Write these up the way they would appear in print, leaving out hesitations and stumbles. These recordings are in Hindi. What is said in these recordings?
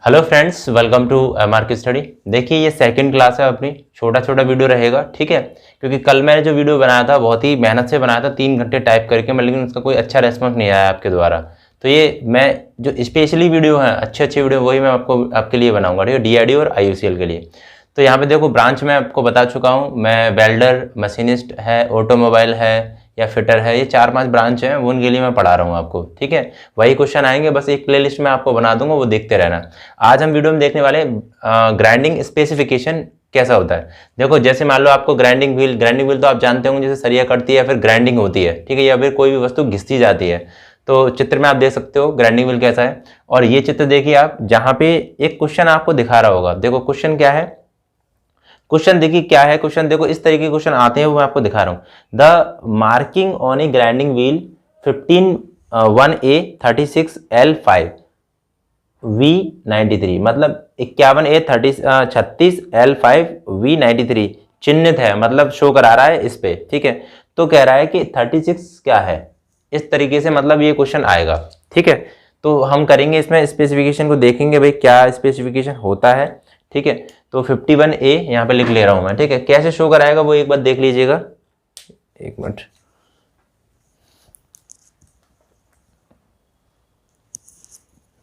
Hello friends, welcome to market study. देखिए ये सेकंड क्लास है अपनी, छोटा छोटा वीडियो रहेगा, ठीक है। क्योंकि कल मैंने जो वीडियो बनाया था बहुत ही मेहनत से बनाया था, 3 घंटे टाइप करके मैं, लेकिन उसका कोई अच्छा रेस्पॉन्स नहीं आया आपके द्वारा। तो ये मैं जो स्पेशली वीडियो है, अच्छे वीडियो, वही मैं आपके लिए बनाऊंगा, ठीक है, DID और IUCL के लिए। तो यहाँ पे देखो, ब्रांच मैं आपको बता चुका हूँ, मैं वेल्डर, मशीनिस्ट है, ऑटोमोबाइल है या फिटर है, ये 4-5 ब्रांच हैं, वो उनके लिए मैं पढ़ा रहा हूँ आपको, ठीक है। वही क्वेश्चन आएंगे, बस एक प्लेलिस्ट में आपको बना दूंगा, वो देखते रहना। आज हम वीडियो में देखने वाले ग्राइंडिंग स्पेसिफिकेशन कैसा होता है। देखो, जैसे मान लो आपको ग्राइंडिंग व्हील तो आप जानते होंगे, जैसे सरिया कटती है या फिर ग्राइंडिंग होती है, ठीक है, या फिर कोई भी वस्तु घिसती जाती है। तो चित्र में आप देख सकते हो ग्राइंडिंग व्हील कैसा है। और ये चित्र देखिए आप, जहां पे एक क्वेश्चन आपको दिखा रहा होगा। देखो क्वेश्चन क्या है, क्वेश्चन देखिए क्या है। क्वेश्चन देखो, इस तरीके के क्वेश्चन आते हैं, वो मैं आपको दिखा रहा हूं। The marking on A grinding wheel 151A 36L5 V93, मतलब 51A 36L5 V93 चिन्हित है, मतलब शो करा रहा है इस पे, ठीक है। तो कह रहा है कि 36 क्या है, इस तरीके से मतलब ये क्वेश्चन आएगा, ठीक है। तो हम करेंगे इसमें स्पेसिफिकेशन को, देखेंगे भाई क्या स्पेसिफिकेशन होता है, ठीक है। तो 51A यहाँ पे लिख ले रहा हूं मैं, ठीक है। कैसे शो कराएगा वो एक बार देख लीजिएगा, एक मिनट।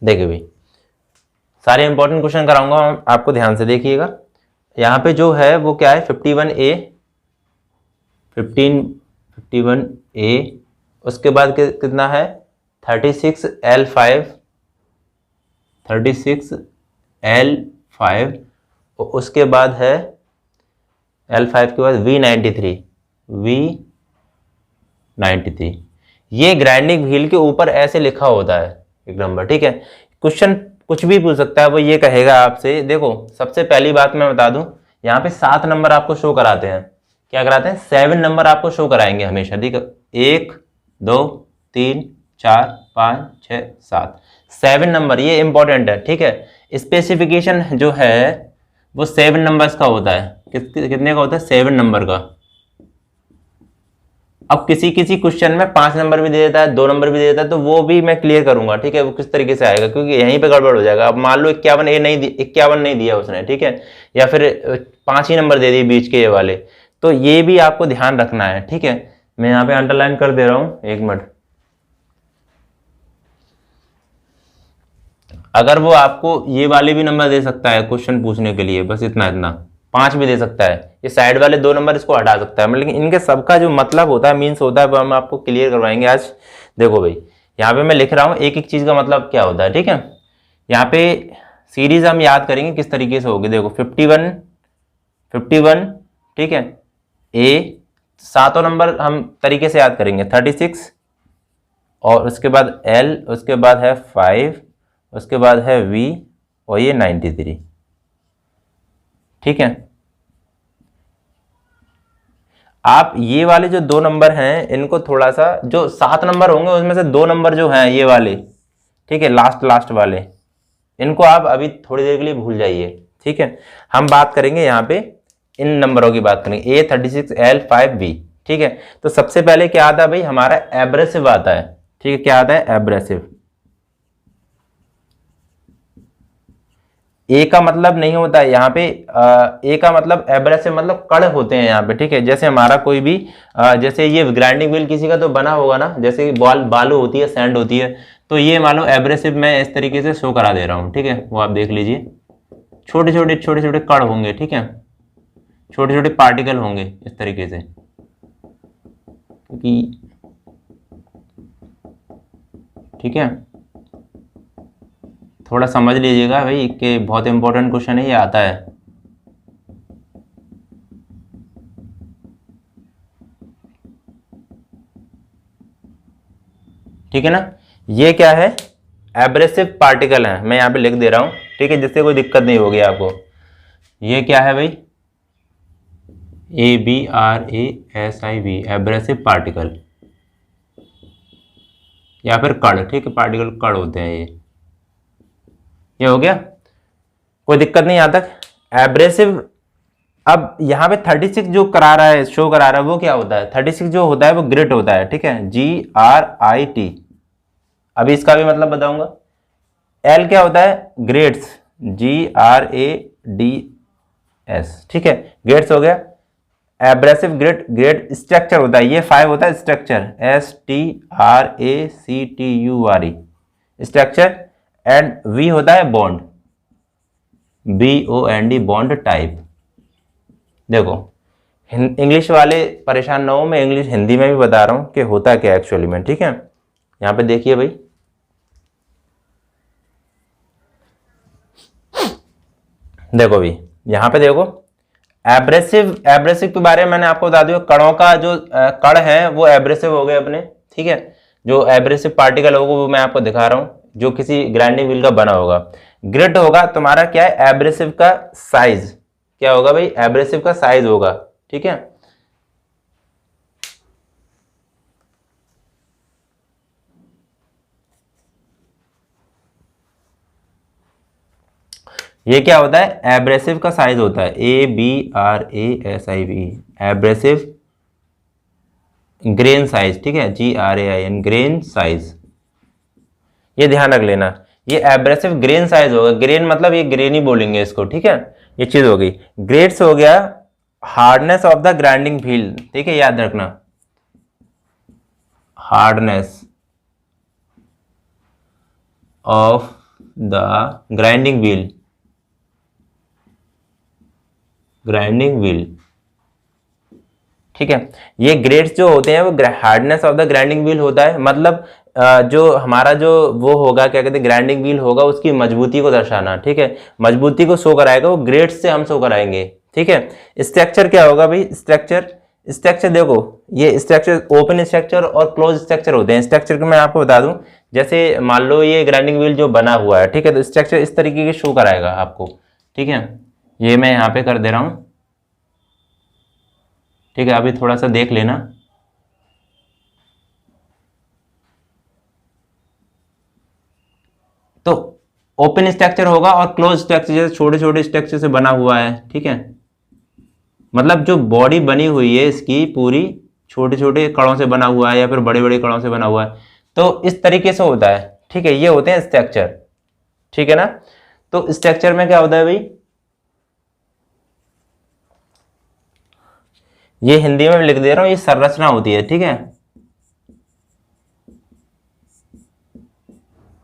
देखिए भाई, सारे इंपॉर्टेंट क्वेश्चन कराऊंगा आपको, ध्यान से देखिएगा। यहाँ पे जो है वो क्या है, 51A, उसके बाद कितना है 36L5, उसके बाद है L5 के बाद V93। ये ग्राइंडिंग व्हील के ऊपर ऐसे लिखा होता है एक नंबर, ठीक है। क्वेश्चन कुछ भी पूछ सकता है, वो ये कहेगा आपसे। देखो सबसे पहली बात मैं बता दूं, यहाँ पे 7 नंबर आपको शो कराते हैं। क्या कराते हैं? 7 नंबर आपको शो कराएंगे हमेशा, ठीक है। 1 2 3 4 5 6 7 7 नंबर, ये इंपॉर्टेंट है, ठीक है। स्पेसिफिकेशन जो है वो 7 नंबर्स का होता है। कितने का होता है? 7 नंबर का। अब किसी क्वेश्चन में 5 नंबर भी दे देता है, 2 नंबर भी दे देता है, तो वो भी मैं क्लियर करूंगा, ठीक है, वो किस तरीके से आएगा, क्योंकि यहीं पे गड़बड़ हो जाएगा। अब मान लो 51 नहीं दिया उसने, ठीक है, या फिर 5 ही नंबर दे दिए बीच के ये वाले, तो ये भी आपको ध्यान रखना है, ठीक है। मैं यहाँ पे अंडरलाइन कर दे रहा हूं, एक मिनट। अगर वो आपको ये वाले भी नंबर दे सकता है क्वेश्चन पूछने के लिए, बस इतना 5 भी दे सकता है, ये साइड वाले 2 नंबर इसको हटा सकता है, लेकिन इनके सबका जो मतलब होता है, मीन्स होता है, वो हम आपको क्लियर करवाएंगे आज। देखो भाई, यहाँ पे मैं लिख रहा हूँ एक एक चीज का मतलब क्या होता है, ठीक है। यहाँ पे सीरीज हम याद करेंगे किस तरीके से होगी। देखो 51, ठीक है, ए, 7 नंबर हम तरीके से याद करेंगे, 36, और उसके बाद L, उसके बाद है 5, उसके बाद है V, और ये 93, ठीक है। आप ये वाले जो 2 नंबर हैं, इनको थोड़ा सा, जो 7 नंबर होंगे उसमें से 2 नंबर जो हैं ये वाले, ठीक है, लास्ट वाले, इनको आप अभी थोड़ी देर के लिए भूल जाइए, ठीक है। हम बात करेंगे यहाँ पे इन नंबरों की बात करेंगे, A 36 L 5 V, ठीक है। तो सबसे पहले क्या आता है भाई, हमारा एब्रेसिव आता है, ठीक है। क्या आता है? एब्रेसिव। ए का मतलब नहीं होता है यहाँ पे, ए का मतलब एब्रेसिव मतलब कण होते हैं यहाँ पे, ठीक है। जैसे हमारा कोई भी जैसे ये ग्राइंडिंग व्हील किसी का तो बना होगा ना, जैसे बालू होती है, सैंड होती है, तो ये मान लो एब्रेसिव मैं इस तरीके से शो करा दे रहा हूँ, ठीक है। वो आप देख लीजिए, छोटे छोटे कण होंगे, ठीक है, छोटे छोटे पार्टिकल होंगे इस तरीके से, क्योंकि ठीक है, थोड़ा समझ लीजिएगा भाई कि बहुत इंपॉर्टेंट क्वेश्चन है, ये आता है। ठीक है ना, ये क्या है? एब्रेसिव पार्टिकल है, मैं यहाँ पे लिख दे रहा हूं, ठीक है, जिससे कोई दिक्कत नहीं होगी आपको। ये क्या है भाई? ABRASIV, एब्रेसिव पार्टिकल या फिर कण, ठीक है, पार्टिकल कण होते हैं ये हो गया, कोई दिक्कत नहीं यहां तक। एब्रेसिव, अब यहाँ पे 36 जो करा रहा है, शो करा रहा है, वो क्या होता है? 36 जो होता है वो ग्रिट होता है, ठीक है, GRIT। अभी इसका भी मतलब बताऊंगा। L क्या होता है? ग्रेड्स, GRADS, ठीक है, ग्रेड्स हो गया। एब्रेसिव ग्रेड, ग्रेड स्ट्रक्चर होता है, ये 5 होता है structure, STRACTURE structure. And V होता है बॉन्ड, BOND बॉन्ड टाइप। देखो इंग्लिश वाले परेशान ना हो, मैं इंग्लिश हिंदी में भी बता रहा हूं कि होता क्या एक्चुअली में, ठीक है। यहां पे देखिए भाई, देखो भाई यहां पे देखो, एब्रेसिव, एब्रेसिव के बारे में मैंने आपको बता दिया, कणों का जो कण है वो एब्रेसिव हो गए अपने, ठीक है। जो एब्रेसिव पार्टिकल होगा वो मैं आपको दिखा रहा हूं, जो किसी ग्राइंडिंग व्हील का बना होगा। ग्रिट होगा तुम्हारा क्या है, एब्रेसिव का साइज, क्या होगा भाई, एब्रेसिव का साइज होगा, ठीक है। ये क्या होता है, एब्रेसिव का साइज होता है, ABRASIV, एब्रेसिव ग्रेन साइज, ठीक है, GRAIN ग्रेन साइज, ये ध्यान रख लेना, ये एब्रेसिव ग्रेन साइज होगा। ग्रेन मतलब ये ग्रेनी बोलेंगे इसको, ठीक है, ये चीज हो गई। ग्रेड्स हो गया hardness of the grinding wheel, ठीक है, याद रखना, hardness of the grinding wheel, grinding wheel, ठीक है। ये ग्रेड्स जो होते हैं वो hardness of the grinding wheel होता है, मतलब जो हमारा जो वो होगा, क्या कहते हैं, ग्राइंडिंग व्हील होगा, उसकी मजबूती को दर्शाना, ठीक है, मजबूती को शो कराएगा वो, ग्रेड्स से हम शो कराएंगे, ठीक है। स्ट्रक्चर क्या होगा भाई, स्ट्रक्चर, स्ट्रक्चर देखो, ये स्ट्रक्चर ओपन स्ट्रक्चर और क्लोज स्ट्रक्चर होते हैं। स्ट्रक्चर को मैं आपको बता दूं, जैसे मान लो ये ग्राइंडिंग व्हील जो बना हुआ है, ठीक है, तो स्ट्रक्चर इस तरीके के शो कराएगा आपको, ठीक है। ये मैं यहाँ पे कर दे रहा हूँ, ठीक है, अभी थोड़ा सा देख लेना। तो ओपन स्ट्रक्चर होगा और क्लोज स्ट्रक्चर, जैसे छोटे छोटे स्ट्रक्चर से बना हुआ है, ठीक है, मतलब जो बॉडी बनी हुई है इसकी पूरी छोटे छोटे कणों से बना हुआ है या फिर बड़े बड़े कणों से बना हुआ है, तो इस तरीके से होता है, ठीक है, ये होते हैं स्ट्रक्चर, ठीक है ना। तो स्ट्रक्चर में क्या होता है भाई, ये हिंदी में लिख दे रहा हूं, ये संरचना होती है, ठीक है।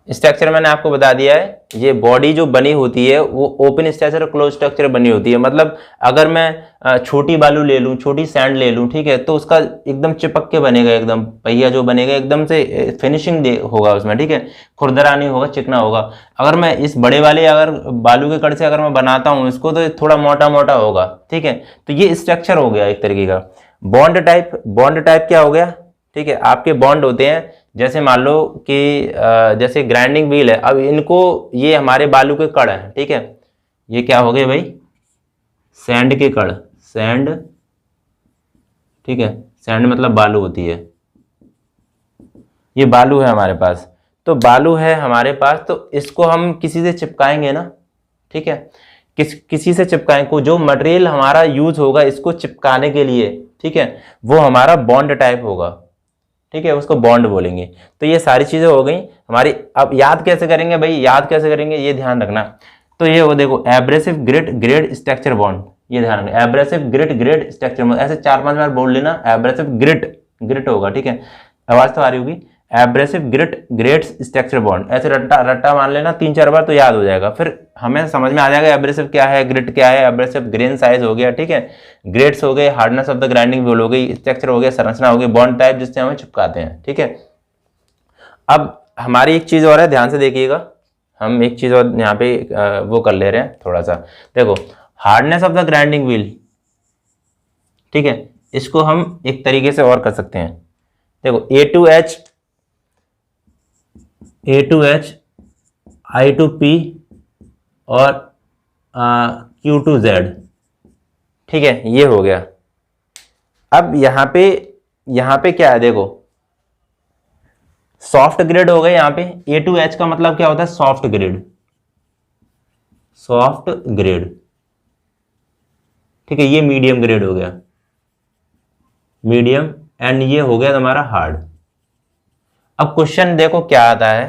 स्ट्रक्चर मैंने आपको बता दिया है, ये बॉडी जो बनी होती है वो ओपन स्ट्रक्चर और क्लोज स्ट्रक्चर बनी होती है। मतलब अगर मैं छोटी बालू ले लूं, छोटी सैंड ले लूं, ठीक है, तो उसका एकदम चिपक के बनेगा, एकदम पहिया जो बनेगा एकदम से फिनिशिंग होगा उसमें, ठीक है, खुरदरा नहीं होगा, चिकना होगा। अगर मैं इस बड़े वाले अगर बालू के कण से अगर मैं बनाता हूं इसको, तो थोड़ा मोटा मोटा होगा, ठीक है। तो ये स्ट्रक्चर हो गया एक तरीके का। बॉन्ड टाइप, बॉन्ड टाइप क्या हो गया, ठीक है, आपके बॉन्ड होते हैं, जैसे मान लो कि जैसे ग्राइंडिंग व्हील है, अब इनको, ये हमारे बालू के कण हैं, ठीक है, ये क्या हो गए भाई, सैंड के कण, सैंड, ठीक है, सैंड मतलब बालू होती है, ये बालू है हमारे पास। तो बालू है हमारे पास, तो इसको हम किसी से चिपकाएंगे ना, ठीक है, किसी से चिपकाएंगे, को जो मटेरियल हमारा यूज होगा इसको चिपकाने के लिए, ठीक है, वो हमारा बॉन्ड टाइप होगा, ठीक है, उसको बॉन्ड बोलेंगे। तो ये सारी चीजें हो गई हमारी। अब याद कैसे करेंगे भाई, याद कैसे करेंगे, ये ध्यान रखना। तो ये वो देखो, abrasive grid grade structure bond, ये ध्यान रखना, abrasive grid grade structure bond, ऐसे 4-5 बार बोल लेना, एब्रेसिव ग्रिड, ग्रिड होगा, ठीक है, आवाज तो आ रही होगी, abrasive grid grade structure bond, ऐसे रट्टा रट्टा मान लेना 3-4 बार, तो याद हो जाएगा, फिर हमें समझ में आ जाएगा एब्रेसिव क्या है, ग्रिड क्या है, एब्रेसिव ग्रेन साइज हो गया, ठीक है, ग्रेड्स हो गए, hardness of the grinding wheel हो गई, स्ट्रक्चर हो गया, संरचना हो गई, बॉन्ड टाइप जिससे हमें चिपकाते हैं, ठीक है। अब हमारी एक चीज और है, ध्यान से देखिएगा, हम एक चीज और यहाँ पे वो कर ले रहे हैं थोड़ा सा। देखो hardness of the grinding wheel, ठीक है, इसको हम एक तरीके से और कर सकते हैं। देखो A2H I2P और Q2Z, ठीक है, ये हो गया। अब यहां पे क्या है, देखो सॉफ्ट ग्रेड हो गए, यहां पे A2H का मतलब क्या होता है, सॉफ्ट ग्रेड, सॉफ्ट ग्रेड, ठीक है, ये मीडियम ग्रेड हो गया, मीडियम, एंड ये हो गया तुम्हारा हार्ड। अब क्वेश्चन देखो क्या आता है,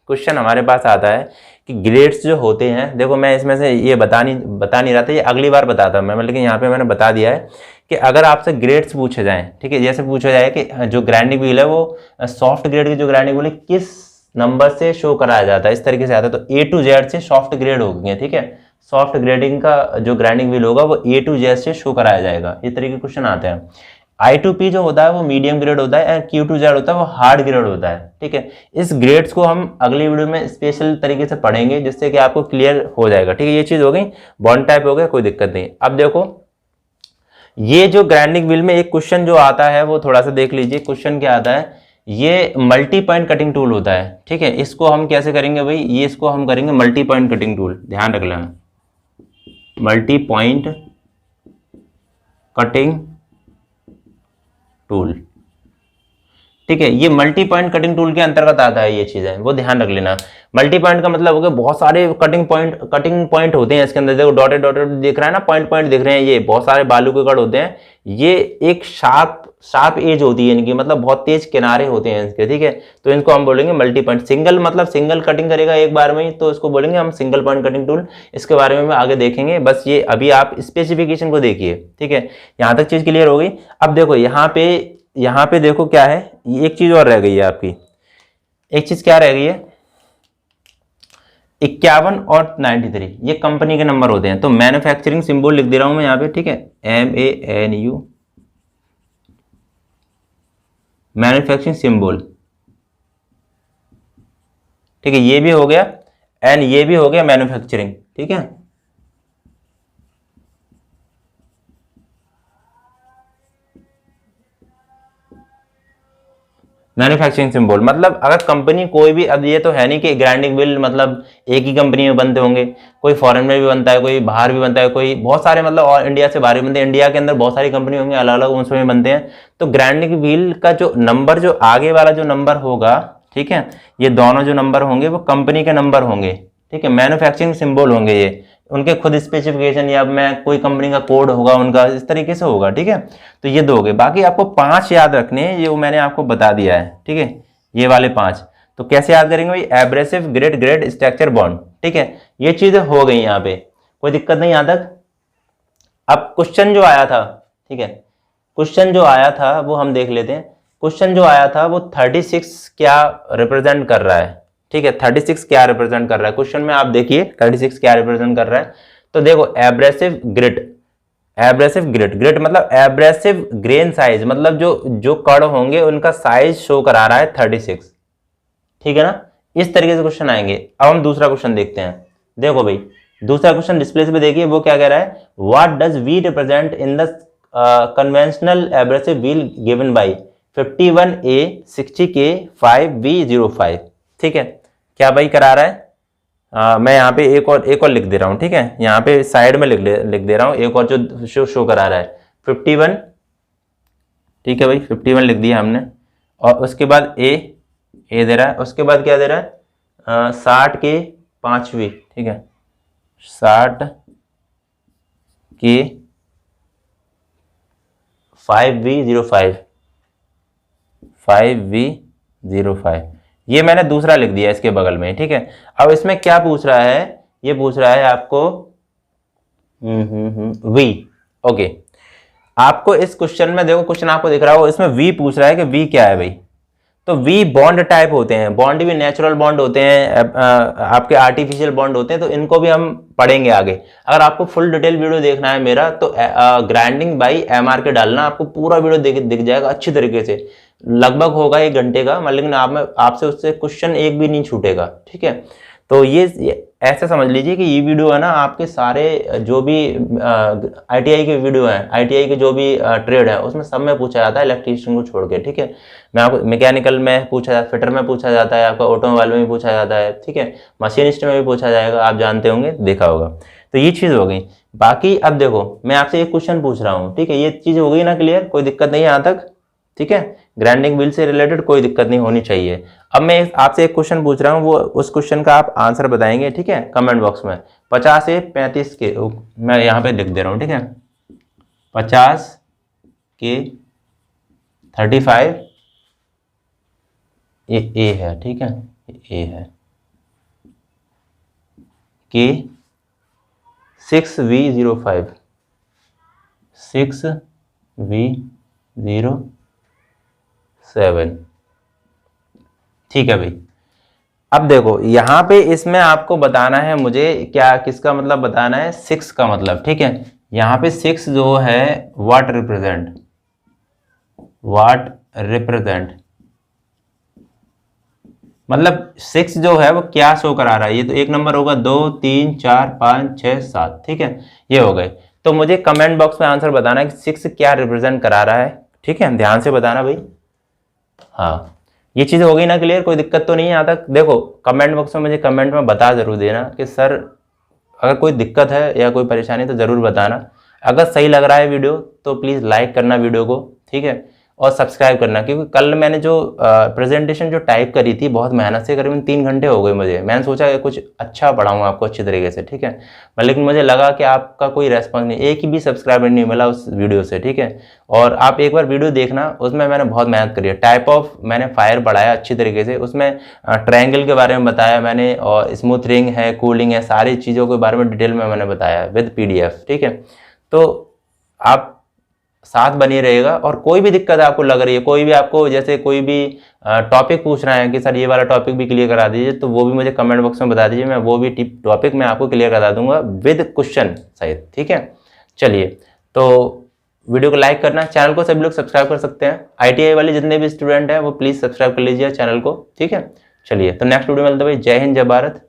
क्वेश्चन हमारे पास आता है कि ग्रेड्स जो होते हैं, देखो मैं इसमें से ये बता नहीं रहा था, ये अगली बार बताता मैं, लेकिन यहाँ पे मैंने बता दिया है कि अगर आपसे ग्रेड्स पूछे जाएं, ठीक है, जैसे पूछा जाए कि जो ग्राइंडिंग व्हील है वो सॉफ्ट ग्रेड की जो ग्राइंडिंग व्हील है किस नंबर से शो कराया जाता है, इस तरीके से आता है, तो A to Z से सॉफ्ट ग्रेड हो गए, ठीक है। सॉफ्ट ग्रेडिंग का जो ग्राइंडिंग व्हील होगा वो A to Z से शो कराया जाएगा, इस तरीके के क्वेश्चन आते हैं। I to P जो होता है वो मीडियम ग्रेड होता है, एंड Q to Z होता है वो हार्ड ग्रेड होता है, ठीक है। इस ग्रेड्स को हम अगली वीडियो में स्पेशल तरीके से पढ़ेंगे, जिससे कि आपको क्लियर हो जाएगा, ठीक है। ये चीज हो गई, बॉन्ड टाइप हो गया, कोई दिक्कत नहीं। अब देखो ये जो ग्राइंडिंग व्हील में एक क्वेश्चन जो आता है वो थोड़ा सा देख लीजिए, क्वेश्चन क्या आता है, ये मल्टी पॉइंट कटिंग टूल होता है, ठीक है। इसको हम कैसे करेंगे भाई, ये इसको हम करेंगे मल्टी पॉइंट कटिंग टूल, ध्यान रख लेना, मल्टी पॉइंट कटिंग टूल, ठीक है। ये मल्टी पॉइंट कटिंग टूल के अंतर्गत आता है, ये चीजें वो ध्यान रख लेना। मल्टी पॉइंट का मतलब हो गया बहुत सारे कटिंग पॉइंट होते हैं इसके अंदर, देखो डॉटेड डॉटेड दिख रहा है ना, पॉइंट दिख रहे हैं, ये बहुत सारे बालू के कण होते हैं, ये एक शार्प एज होती है इनकी, मतलब बहुत तेज किनारे होते हैं इसके, ठीक है। तो इनको हम बोलेंगे मल्टी पॉइंट। सिंगल मतलब सिंगल कटिंग करेगा एक बार में ही, तो इसको बोलेंगे हम सिंगल पॉइंट कटिंग टूल। इसके बारे में आगे देखेंगे, बस ये अभी आप स्पेसिफिकेशन को देखिए, ठीक है। यहां तक चीज क्लियर हो गई। अब देखो यहाँ पे देखो क्या है, एक चीज और रह गई है आपकी, एक चीज क्या रह गई है, 51 और 93 ये कंपनी के नंबर होते हैं। तो मैन्युफैक्चरिंग सिंबल लिख दे रहा हूं मैं यहाँ पे, ठीक है, MANU, मैन्युफैक्चरिंग सिंबल, ठीक है, ये भी हो गया, एंड ये भी हो गया मैन्युफैक्चरिंग, ठीक है। मैन्युफैक्चरिंग सिंबल मतलब अगर कंपनी कोई भी, अब ये तो है नहीं कि ग्राइंडिंग व्हील मतलब एक ही कंपनी में बनते होंगे, कोई फॉरेन में भी बनता है, कोई बाहर भी बनता है, कोई बहुत सारे मतलब और इंडिया से बाहर भी बनते हैं, इंडिया के अंदर बहुत सारी कंपनी होंगी अलग अलग, उसमें बनते हैं। तो ग्राइंडिंग व्हील का जो नंबर, जो आगे वाला जो नंबर होगा, ठीक है, ये दोनों जो नंबर होंगे वो कंपनी के नंबर होंगे, ठीक है, मैन्युफैक्चरिंग सिंबल होंगे, ये उनके खुद स्पेसिफिकेशन या मैं कोई कंपनी का कोड होगा उनका, इस तरीके से होगा, ठीक है। तो ये दोगे, बाकी आपको 5 याद रखने हैं, ये मैंने आपको बता दिया है, ठीक है, ये वाले 5। तो कैसे याद करेंगे भाई, एब्रेसिव ग्रेड स्ट्रक्चर बॉन्ड, ठीक है। ये चीजें हो गई यहाँ पे, कोई दिक्कत नहीं यहां तक। अब क्वेश्चन जो आया था, ठीक है, क्वेश्चन जो आया था वो हम देख लेते हैं। क्वेश्चन जो आया था वो 36 क्या रिप्रेजेंट कर रहा है, ठीक है, 36 क्या रिप्रेजेंट कर रहा है क्वेश्चन में, आप देखिए 36 क्या रिप्रेजेंट कर रहा है। तो देखो एब्रेसिव ग्रिड मतलब एब्रेसिव ग्रेन साइज, मतलब जो कण होंगे उनका साइज शो करा रहा है 36, ठीक है ना। इस तरीके से क्वेश्चन आएंगे। अब हम दूसरा क्वेश्चन देखते हैं। देखो भाई दूसरा क्वेश्चन डिस्प्ले पे देखिए, वो क्या कह रहा है, what does V represent in the conventional abrasive wheel given by 51A 60K 5V05, ठीक है। क्या भाई करा रहा है, मैं यहाँ पे एक और लिख दे रहा हूँ, ठीक है, यहाँ पे साइड में लिख दे रहा हूँ, एक और जो शो करा रहा है 51, ठीक है भाई 51 लिख दिया हमने, और उसके बाद ए दे रहा है, उसके बाद क्या दे रहा है 60K 5V, ठीक है, 60K 5V05, ये मैंने दूसरा लिख दिया इसके बगल में, ठीक है। अब इसमें क्या पूछ रहा है, ये पूछ रहा है आपको वी, ओके। आपको इस क्वेश्चन में देखो, क्वेश्चन आपको दिख रहा हो, इसमें वी पूछ रहा है कि वी क्या है भाई। तो वी बॉन्ड टाइप होते हैं, बॉन्ड भी नेचुरल बॉन्ड होते हैं, आपके आर्टिफिशियल बॉन्ड होते हैं, तो इनको भी हम पढ़ेंगे आगे। अगर आपको फुल डिटेल वीडियो देखना है मेरा, तो ग्राइंडिंग बाई MR के डालना, आपको पूरा वीडियो दिख जाएगा अच्छी तरीके से, लगभग होगा 1 घंटे का, लेकिन आपसे उससे क्वेश्चन एक भी नहीं छूटेगा, ठीक है। तो ये ऐसे समझ लीजिए कि ये वीडियो है ना, आपके सारे जो भी ITI के वीडियो हैं, ITI के जो भी ट्रेड है उसमें सब में पूछा जाता है, इलेक्ट्रीशियन को छोड़ के, ठीक है। मैं आपको मैकेनिकल में पूछा जाता है, फिटर में पूछा जाता है, आपका ऑटोमोबाइल में भी पूछा जाता है, ठीक है, मशीनिस्ट में भी पूछा जाएगा, आप जानते होंगे, देखा होगा। तो ये चीज़ हो गई। बाकी अब देखो मैं आपसे एक क्वेश्चन पूछ रहा हूँ, ठीक है, ये चीज़ हो गई ना क्लियर, कोई दिक्कत नहीं यहाँ तक, ठीक है। ग्राइंडिंग व्हील से रिलेटेड कोई दिक्कत नहीं होनी चाहिए। अब मैं आपसे एक क्वेश्चन पूछ रहा हूँ, वो उस क्वेश्चन का आप आंसर बताएंगे, ठीक है, कमेंट बॉक्स में। 50 से 35 के, मैं यहाँ पे लिख दे रहा हूँ, ठीक है, 50 के 35, ये ए है, ठीक है, ए है, के 6V05 6V07। ठीक है भाई। अब देखो यहाँ पे इसमें आपको बताना है मुझे क्या, किसका मतलब बताना है, 6 का मतलब। ठीक है, यहाँ पे 6 जो है व्हाट रिप्रेजेंट मतलब 6 जो है वो क्या शो करा रहा है। ये तो एक नंबर होगा, 2 3 4 5 6 7। ठीक है, ये हो गए। तो मुझे कमेंट बॉक्स में आंसर बताना है कि 6 क्या रिप्रेजेंट करा रहा है। ठीक है, ध्यान से बताना भाई। हाँ, ये चीज़ हो गई ना क्लियर, कोई दिक्कत तो नहीं है आता। देखो कमेंट बॉक्स में मुझे कमेंट में बता जरूर देना कि सर अगर कोई दिक्कत है या कोई परेशानी तो ज़रूर बताना। अगर सही लग रहा है वीडियो तो प्लीज़ लाइक करना वीडियो को। ठीक है, और सब्सक्राइब करना, क्योंकि कल मैंने जो प्रेजेंटेशन जो टाइप करी थी बहुत मेहनत से, करीबन 3 घंटे हो गए मुझे। मैंने सोचा कि कुछ अच्छा पढ़ाऊँ आपको अच्छी तरीके से। ठीक है, लेकिन मुझे लगा कि आपका कोई रेस्पॉन्स नहीं, एक भी सब्सक्राइबर नहीं मिला उस वीडियो से। ठीक है, और आप एक बार वीडियो देखना, उसमें मैंने बहुत मेहनत करी है। टाइप ऑफ मैंने फायर बढ़ाया अच्छी तरीके से, उसमें ट्रायंगल के बारे में बताया मैंने, और स्मूथरिंग है, कूलिंग है, सारी चीज़ों के बारे में डिटेल में मैंने बताया विद PDF। ठीक है, तो आप साथ बनी रहेगा। और कोई भी दिक्कत आपको लग रही है, कोई भी आपको जैसे कोई भी टॉपिक पूछ रहे हैं कि सर ये वाला टॉपिक भी क्लियर करा दीजिए, तो वो भी मुझे कमेंट बॉक्स में बता दीजिए, मैं वो भी टॉपिक मैं आपको क्लियर करा दूंगा विद क्वेश्चन सहित। ठीक है, चलिए, तो वीडियो को लाइक करना, चैनल को सभी लोग सब्सक्राइब कर सकते हैं। ITI वाले जितने भी स्टूडेंट हैं वो प्लीज़ सब्सक्राइब कर लीजिए चैनल को। ठीक है, चलिए, तो नेक्स्ट वीडियो में मिलते हैं भाई। जय हिंद, जय भारत।